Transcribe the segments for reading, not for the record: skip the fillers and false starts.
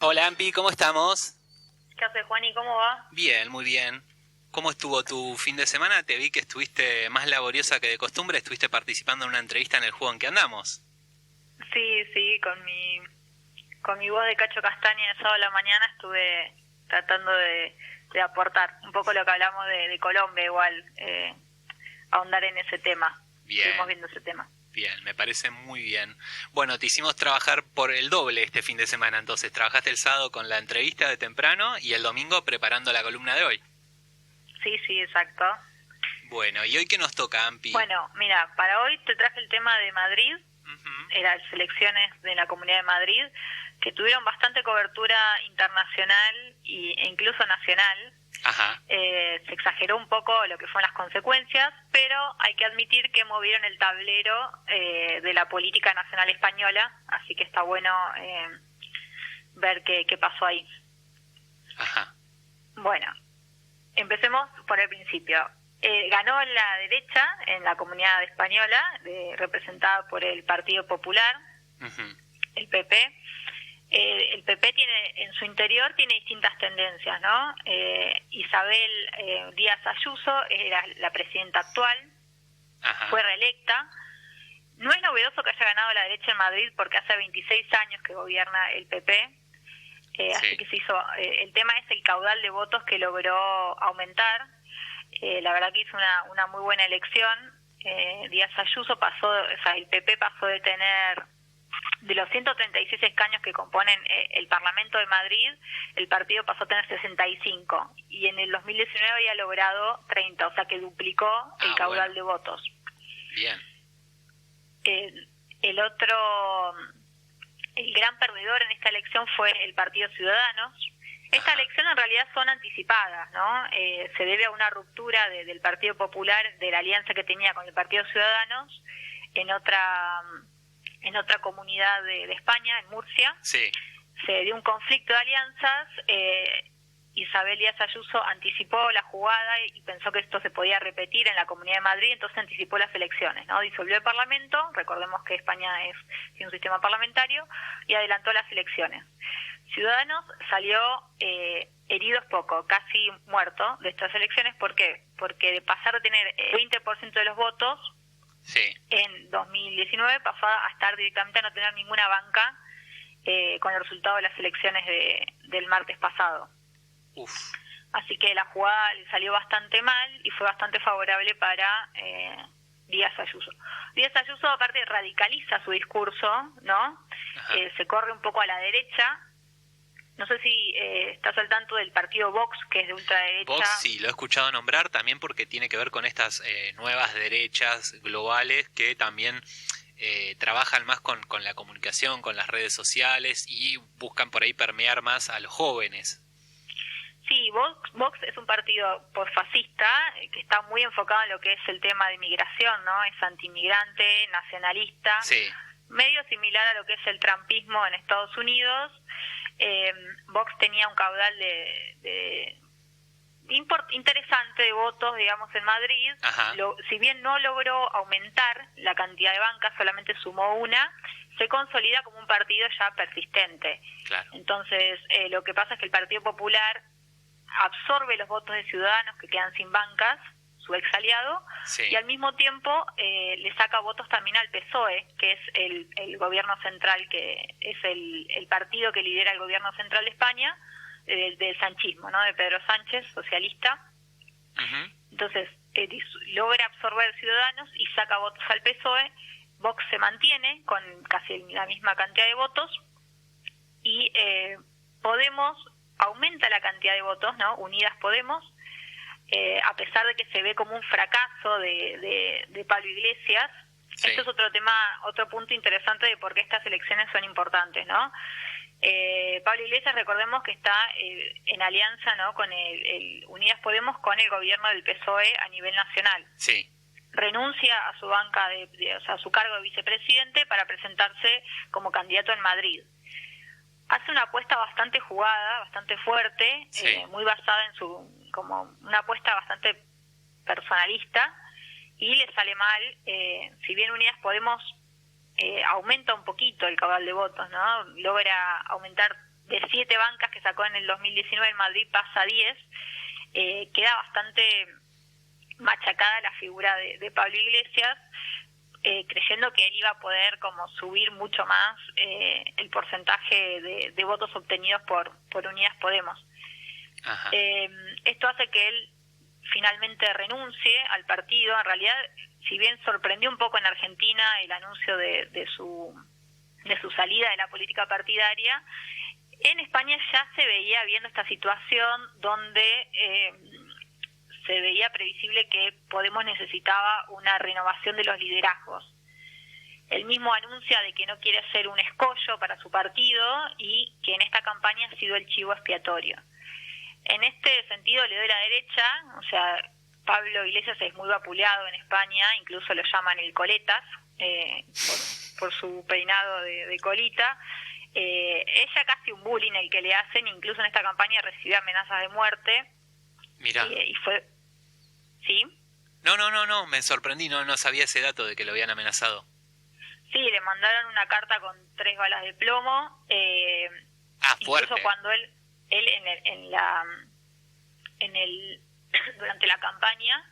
Hola Ampi, ¿cómo estamos? ¿Qué haces, Juan? ¿Y cómo va? Bien, muy bien. ¿Cómo estuvo tu fin de semana? Te vi que estuviste más laboriosa que de costumbre, estuviste participando en una entrevista en el juego en que andamos. Sí, sí, con mi voz de Cacho Castaña de sábado a la mañana estuve tratando de aportar un poco lo que hablamos de Colombia, igual, ahondar en ese tema. Estuvimos Bien, viendo ese tema. bien, me parece muy bien. Bueno, te hicimos trabajar por el doble este fin de semana, entonces trabajaste el sábado con la entrevista de temprano y el domingo preparando la columna de hoy. Sí, sí, exacto. Bueno, ¿y hoy qué nos toca, Ampi? Bueno, mira, para hoy te traje el tema de Madrid, Ujú. las elecciones de la Comunidad de Madrid, que tuvieron bastante cobertura internacional e incluso nacional. Ajá, Se exageró un poco lo que fueron las consecuencias, pero hay que admitir que movieron el tablero de la política nacional española, así que está bueno ver qué pasó ahí. ajá, Bueno, empecemos por el principio. Ganó la derecha en la comunidad española, representada por el Partido Popular, ujú, el PP. El PP tiene en su interior tiene distintas tendencias, ¿no? Isabel Díaz Ayuso era la presidenta actual, ajá, fue reelecta. No es novedoso que haya ganado la derecha en Madrid porque hace 26 años que gobierna el PP, así sí, que se hizo. El tema es el caudal de votos que logró aumentar. La verdad que hizo una muy buena elección. Díaz Ayuso pasó, o sea, el PP pasó de tener, de los 136 escaños que componen el Parlamento de Madrid, el partido pasó a tener 65 y en el 2019 había logrado 30, o sea que duplicó el bueno, caudal de votos. bien, El otro, el gran perdedor en esta elección fue el Partido Ciudadanos. Esta ajá, elección en realidad son anticipadas, ¿no? Se debe a una ruptura del Partido Popular, de la alianza que tenía con el Partido Ciudadanos en otra comunidad de España, en Murcia. sí, Se dio un conflicto de alianzas. Isabel Díaz Ayuso anticipó la jugada y pensó que esto se podía repetir en la Comunidad de Madrid, entonces anticipó las elecciones, ¿no? Disolvió el Parlamento, recordemos que España tiene un sistema parlamentario, y adelantó las elecciones. Ciudadanos salió herido es poco, casi muerto de estas elecciones. ¿Por qué? Porque de pasar a tener el 20% de los votos sí, en 2019 pasó a estar directamente a no tener ninguna banca con el resultado de las elecciones del martes pasado. uf, Así que la jugada le salió bastante mal y fue bastante favorable para Díaz Ayuso. Díaz Ayuso aparte radicaliza su discurso, ¿no? ajá. Se corre un poco a la derecha. No sé si estás al tanto del partido Vox, que es de ultraderecha. Vox sí, lo he escuchado nombrar también porque tiene que ver con estas nuevas derechas globales que también trabajan más con la comunicación, con las redes sociales y buscan por ahí permear más a los jóvenes. Sí, Vox es un partido posfascista que está muy enfocado en lo que es el tema de migración, ¿no? Es antimigrante, nacionalista, Sí, medio similar a lo que es el trumpismo en Estados Unidos. Vox tenía un caudal interesante de votos, digamos, en Madrid. ajá, Si bien no logró aumentar la cantidad de bancas, solamente sumó una, se consolida como un partido ya persistente. claro, Entonces, lo que pasa es que el Partido Popular absorbe los votos de Ciudadanos que quedan sin bancas, su ex aliado, sí, y al mismo tiempo le saca votos también al PSOE, que es el gobierno central, que es el partido que lidera el gobierno central de España, del sanchismo, ¿no? De Pedro Sánchez, socialista. ujú, Entonces, logra absorber Ciudadanos y saca votos al PSOE. Vox se mantiene con casi la misma cantidad de votos y Podemos aumenta la cantidad de votos, ¿no? Unidas Podemos, a pesar de que se ve como un fracaso de Pablo Iglesias. sí, Esto es otro tema, otro punto interesante de por qué estas elecciones son importantes, ¿no? Pablo Iglesias, recordemos que está en alianza, ¿no? Con el Unidas Podemos con el gobierno del PSOE a nivel nacional. sí, Renuncia a su banca, o sea, a su cargo de vicepresidente para presentarse como candidato en Madrid. Hace una apuesta bastante jugada, bastante fuerte, sí, muy basada como una apuesta bastante personalista, y le sale mal. Si bien Unidas Podemos aumenta un poquito el caudal de votos, ¿no? Logra aumentar de 7 bancas que sacó en el 2019 en Madrid pasa a 10, queda bastante machacada la figura de Pablo Iglesias, creyendo que él iba a poder como subir mucho más el porcentaje de votos obtenidos por Unidas Podemos. Esto hace que él finalmente renuncie al partido. En realidad, si bien sorprendió un poco en Argentina el anuncio de su salida de la política partidaria, en España ya se veía viendo esta situación donde se veía previsible que Podemos necesitaba una renovación de los liderazgos. Él mismo anuncia de que no quiere ser un escollo para su partido y que en esta campaña ha sido el chivo expiatorio. En este sentido le doy la derecha, o sea, Pablo Iglesias es muy vapuleado en España, incluso lo llaman el coletas, por su peinado de colita. Ella casi un bullying el que le hacen, incluso en esta campaña recibió amenazas de muerte. Mirá. Y fue... ¿Sí? No, me sorprendí, no sabía ese dato de que lo habían amenazado. Sí, le mandaron una carta con 3 balas de plomo. Fuerte. Incluso cuando él durante la campaña,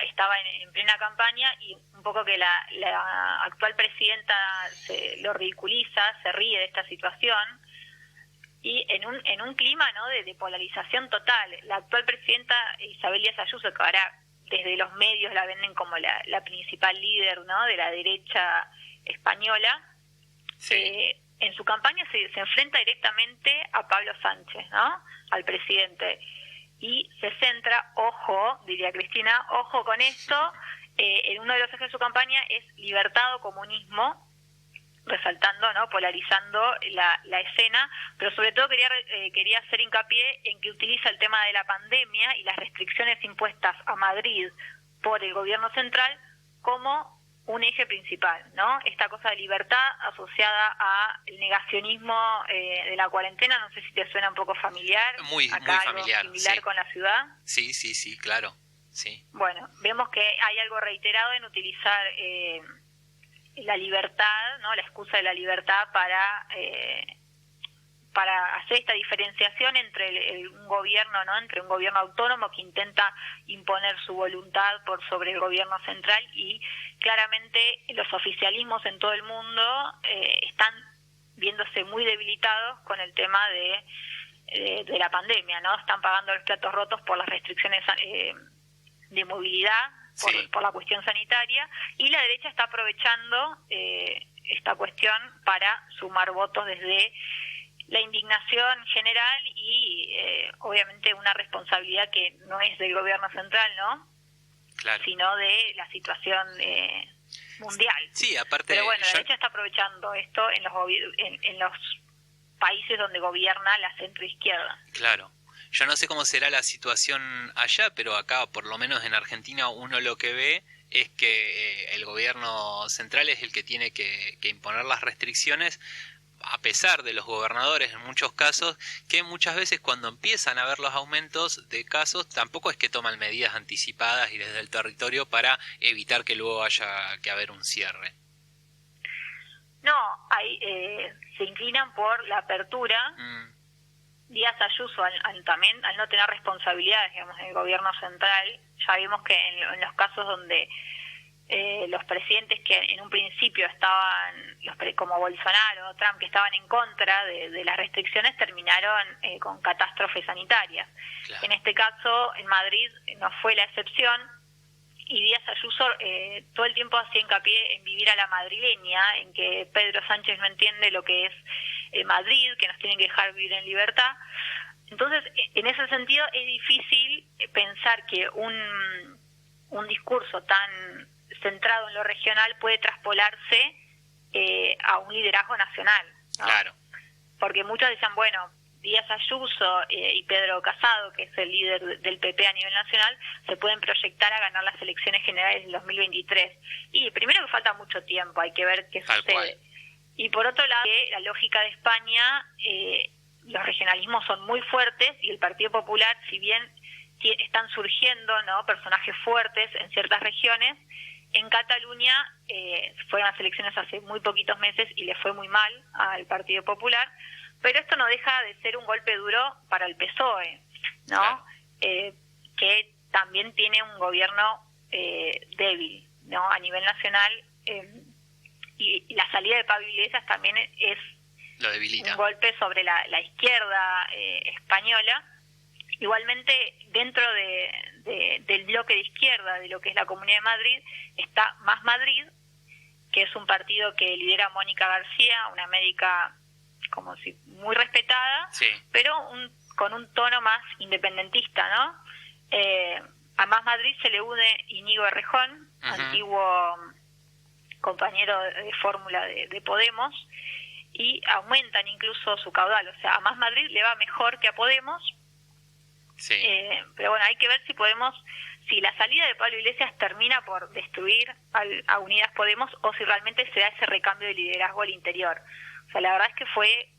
estaba en plena campaña, y un poco que la actual presidenta lo ridiculiza, se ríe de esta situación, y en un clima, ¿no?, de polarización total. La actual presidenta Isabel Díaz Ayuso, que ahora desde los medios la venden como la principal líder, ¿no?, de la derecha española, sí. En su campaña se enfrenta directamente a Pablo Sánchez, ¿no?, al presidente, y se centra, ojo, diría Cristina, ojo con esto, en uno de los ejes de su campaña es libertad o comunismo, resaltando, ¿no?, polarizando la escena, pero sobre todo quería hacer hincapié en que utiliza el tema de la pandemia y las restricciones impuestas a Madrid por el gobierno central como un eje principal, ¿no? Esta cosa de libertad asociada al negacionismo de la cuarentena, no sé si te suena un poco familiar. Muy familiar. Algo similar, sí, con la ciudad. Sí, claro, sí. Bueno, vemos que hay algo reiterado en utilizar la libertad, ¿no?, la excusa de la libertad para hacer esta diferenciación entre un gobierno, ¿no?, entre un gobierno autónomo que intenta imponer su voluntad por sobre el gobierno central, y claramente los oficialismos en todo el mundo están viéndose muy debilitados con el tema de la pandemia, ¿no? Están pagando los platos rotos por las restricciones de movilidad, por la cuestión sanitaria, y la derecha está aprovechando esta cuestión para sumar votos desde la indignación general y obviamente una responsabilidad que no es del gobierno central, ¿no? Claro. Sino de la situación mundial. Sí, aparte. Pero bueno, la derecha está aprovechando esto en los países donde gobierna la centroizquierda. Claro. Yo no sé cómo será la situación allá, pero acá, por lo menos en Argentina, uno lo que ve es que el gobierno central es el que tiene que imponer las restricciones, a pesar de los gobernadores en muchos casos, que muchas veces cuando empiezan a ver los aumentos de casos, tampoco es que toman medidas anticipadas y desde el territorio para evitar que luego haya que haber un cierre. No, se inclinan por la apertura. Díaz Ayuso, también al no tener responsabilidades, digamos, en el gobierno central, ya vimos que en los casos donde los presidentes que en un principio estaban, como Bolsonaro o Trump, que estaban en contra de las restricciones, terminaron con catástrofes sanitarias. Claro. En este caso, en Madrid no fue la excepción, y Díaz Ayuso todo el tiempo hacía hincapié en vivir a la madrileña, en que Pedro Sánchez no entiende lo que es Madrid, que nos tienen que dejar vivir en libertad. Entonces, en ese sentido, es difícil pensar que un discurso tan centrado en lo regional puede traspolarse a un liderazgo nacional, ¿no? Claro. Porque muchos decían, bueno, Díaz Ayuso y Pedro Casado, que es el líder del PP a nivel nacional, se pueden proyectar a ganar las elecciones generales del 2023. Y primero que falta mucho tiempo, hay que ver qué sucede. Cual. Y por otro lado, la lógica de España, los regionalismos son muy fuertes, y el Partido Popular, si bien están surgiendo, ¿no?, personajes fuertes en ciertas regiones, en Cataluña fueron las elecciones hace muy poquitos meses y le fue muy mal al Partido Popular, pero esto no deja de ser un golpe duro para el PSOE, ¿no? Claro. Que también tiene un gobierno débil, ¿no? A nivel nacional, y la salida de Pablo Iglesias también es Lo debilita. un golpe sobre la izquierda española. Igualmente, dentro del bloque de izquierda, de lo que es la Comunidad de Madrid, está Más Madrid, que es un partido que lidera Mónica García, una médica como si muy respetada, Sí. pero con un tono más independentista, ¿no? A Más Madrid se le une Íñigo Errejón, antiguo compañero de fórmula de Podemos, y aumentan incluso su caudal. O sea, a Más Madrid le va mejor que a Podemos. Sí. Pero bueno, hay que ver si la salida de Pablo Iglesias termina por destruir a Unidas Podemos o si realmente se da ese recambio de liderazgo al interior. O sea, la verdad es que fue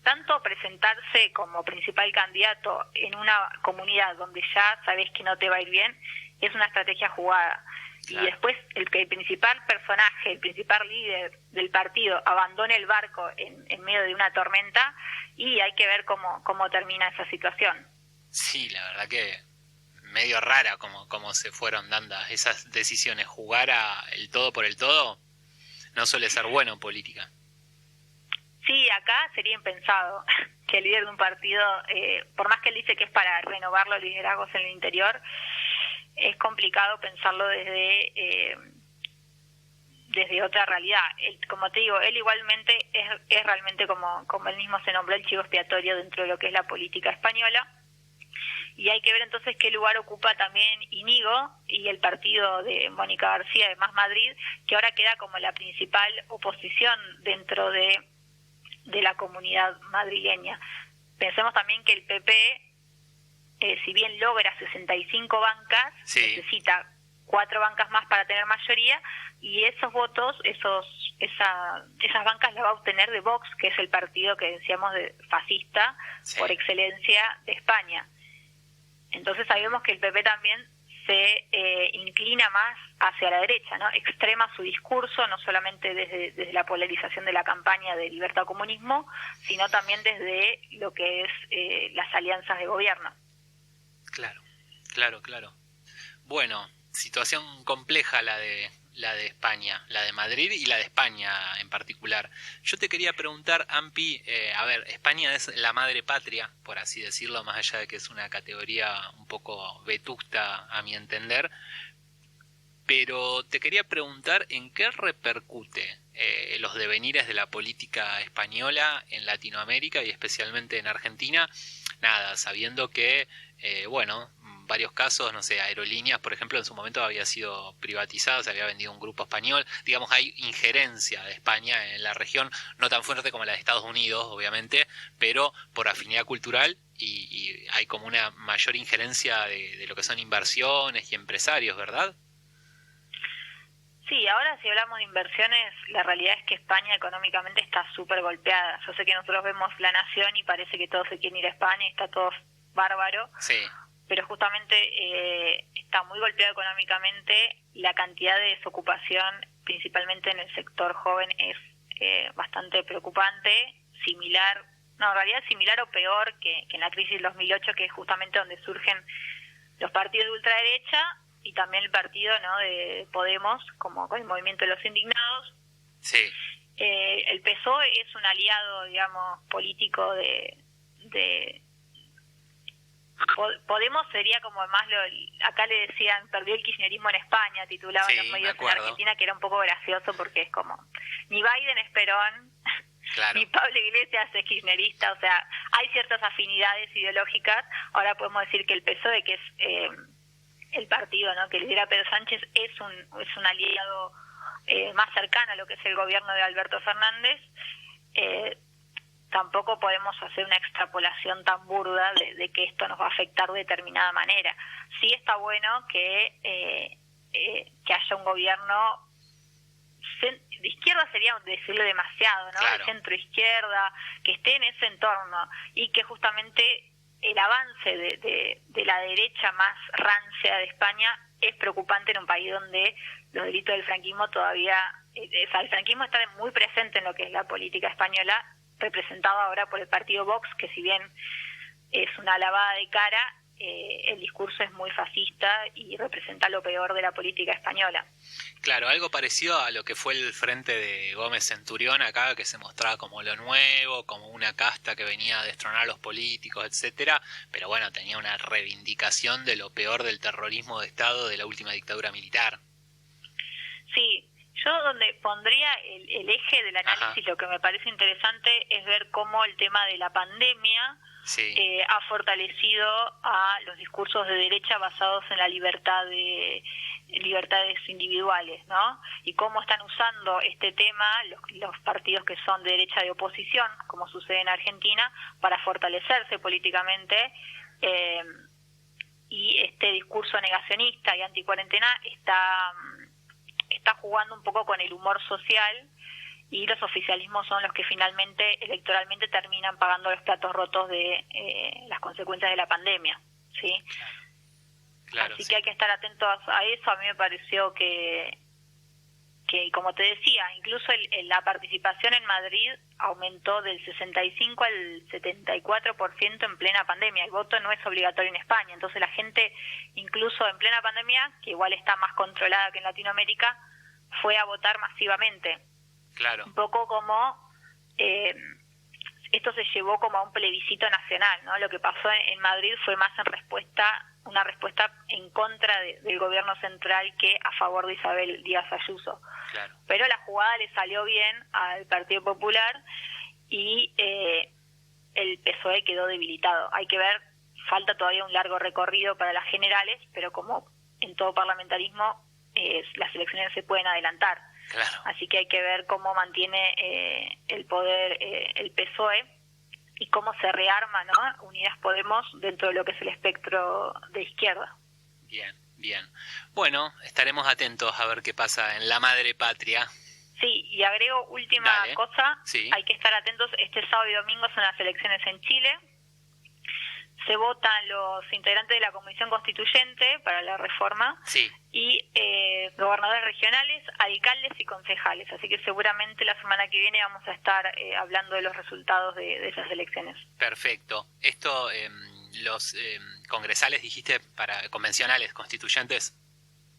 tanto presentarse como principal candidato en una comunidad donde ya sabes que no te va a ir bien, es una estrategia jugada. Claro. Y después el principal personaje, el principal líder del partido abandone el barco en medio de una tormenta, y hay que ver cómo termina esa situación. Sí, la verdad que medio rara como se fueron dando esas decisiones. Jugar a el todo por el todo no suele ser bueno en política. Sí, acá sería impensado que el líder de un partido, por más que él dice que es para renovar los liderazgos en el interior, es complicado pensarlo desde otra realidad. Como te digo, él igualmente es realmente, como él mismo se nombró, el chivo expiatorio dentro de lo que es la política española. Y hay que ver entonces qué lugar ocupa también Íñigo y el partido de Mónica García de Más Madrid, que ahora queda como la principal oposición dentro de la comunidad madrileña. Pensemos también que el PP, si bien logra 65 bancas, sí, necesita 4 bancas más para tener mayoría, y esos votos, esas bancas las va a obtener de Vox, que es el partido que decíamos fascista, sí, por excelencia de España. Entonces sabemos que el PP también se inclina más hacia la derecha, ¿no? Extrema su discurso, no solamente desde la polarización de la campaña de libertad o comunismo, sino también desde lo que es las alianzas de gobierno. Claro. Bueno, situación compleja la de España, la de Madrid y la de España en particular. Yo te quería preguntar, Ampi, a ver, España es la madre patria, por así decirlo, más allá de que es una categoría un poco vetusta a mi entender, pero te quería preguntar en qué repercute los devenires de la política española en Latinoamérica y especialmente en Argentina, nada, sabiendo que, varios casos, no sé, Aerolíneas, por ejemplo, en su momento había sido privatizada, se había vendido un grupo español. Digamos, hay injerencia de España en la región, no tan fuerte como la de Estados Unidos, obviamente, pero por afinidad cultural y hay como una mayor injerencia de lo que son inversiones y empresarios, ¿verdad? Sí, ahora si hablamos de inversiones, la realidad es que España económicamente está súper golpeada. Yo sé que nosotros vemos La Nación y parece que todos se quieren ir a España y está todo bárbaro. Sí. Pero justamente está muy golpeado económicamente. La cantidad de desocupación, principalmente en el sector joven, es bastante preocupante, en realidad similar o peor que en la crisis del 2008, que es justamente donde surgen los partidos de ultraderecha y también el partido, ¿no?, de Podemos, como con el movimiento de los indignados. Sí. El PSOE es un aliado, digamos, político de Podemos sería como más acá le decían, perdió el kirchnerismo en España, titulaban sí, los medios en Argentina, que era un poco gracioso porque es como, ni Biden es Perón, claro, ni Pablo Iglesias es kirchnerista, o sea, hay ciertas afinidades ideológicas. Ahora podemos decir que el PSOE, que es el partido, ¿no?, que lidera Pedro Sánchez, es un aliado más cercano a lo que es el gobierno de Alberto Fernández. Tampoco podemos hacer una extrapolación tan burda de que esto nos va a afectar de determinada manera. Sí está bueno que haya un gobierno de izquierda, sería decirlo demasiado, ¿no? Claro. De centro izquierda, que esté en ese entorno, y que justamente el avance de la derecha más rancia de España es preocupante en un país donde los delitos del franquismo todavía, el franquismo está muy presente en lo que es la política española, representado ahora por el partido Vox, que si bien es una lavada de cara, el discurso es muy fascista y representa lo peor de la política española. Claro, algo parecido a lo que fue el frente de Gómez Centurión acá, que se mostraba como lo nuevo, como una casta que venía a destronar a los políticos, etcétera, pero bueno, tenía una reivindicación de lo peor del terrorismo de Estado de la última dictadura militar. Sí, yo donde pondría el eje del análisis, lo que me parece interesante es ver cómo el tema de la pandemia ha fortalecido a los discursos de derecha basados en la libertades individuales, ¿no? Y cómo están usando este tema los partidos que son de derecha de oposición, como sucede en Argentina, para fortalecerse políticamente, y este discurso negacionista y anticuarentena está jugando un poco con el humor social, y los oficialismos son los que finalmente electoralmente terminan pagando los platos rotos de las consecuencias de la pandemia, ¿sí? Claro, así que hay que estar atentos a eso. A mí me pareció que como te decía, incluso la participación en Madrid aumentó del 65 al 74% en plena pandemia. El voto no es obligatorio en España, entonces la gente, incluso en plena pandemia, que igual está más controlada que en Latinoamérica, fue a votar masivamente. Claro. Un poco como esto se llevó como a un plebiscito nacional, ¿no? Lo que pasó en Madrid fue más una respuesta en contra del gobierno central que a favor de Isabel Díaz Ayuso. Claro. Pero la jugada le salió bien al Partido Popular y el PSOE quedó debilitado. Hay que ver, falta todavía un largo recorrido para las generales, pero como en todo parlamentarismo, las elecciones se pueden adelantar. Claro. Así que hay que ver cómo mantiene el poder el PSOE y cómo se rearma, ¿no? Unidas Podemos dentro de lo que es el espectro de izquierda. Bien, bien. Bueno, estaremos atentos a ver qué pasa en la madre patria. Sí, y agrego última cosa, hay que estar atentos, este sábado y domingo son las elecciones en Chile. Se votan los integrantes de la Comisión Constituyente para la reforma y gobernadores regionales, alcaldes y concejales. Así que seguramente la semana que viene vamos a estar hablando de los resultados de esas elecciones. Perfecto. Esto, los congresales, dijiste, para convencionales, constituyentes.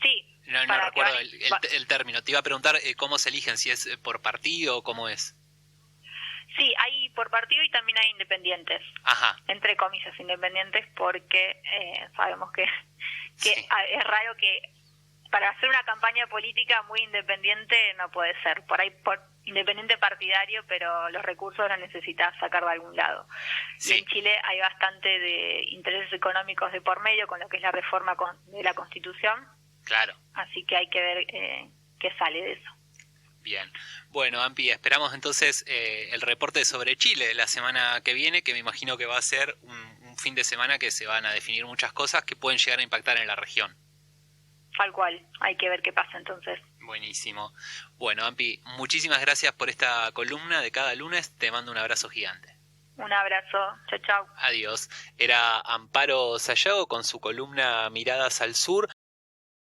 Sí. No recuerdo el término. Te iba a preguntar cómo se eligen, si es por partido o cómo es. Sí, hay por partido y también hay independientes. Ajá. Entre comillas, independientes, porque sabemos que es raro que para hacer una campaña política muy independiente no puede ser. Por ahí por independiente partidario, pero los recursos los necesitas sacar de algún lado. Sí. Y en Chile hay bastante de intereses económicos de por medio con lo que es la reforma de la Constitución. Claro. Así que hay que ver qué sale de eso. Bien. Bueno, Ampi, esperamos entonces el reporte sobre Chile la semana que viene, que me imagino que va a ser un fin de semana que se van a definir muchas cosas que pueden llegar a impactar en la región. Tal cual, hay que ver qué pasa entonces. Buenísimo. Bueno, Ampi, muchísimas gracias por esta columna de cada lunes, te mando un abrazo gigante. Un abrazo, chao, chao. Adiós. Era Amparo Sayago con su columna Miradas al Sur.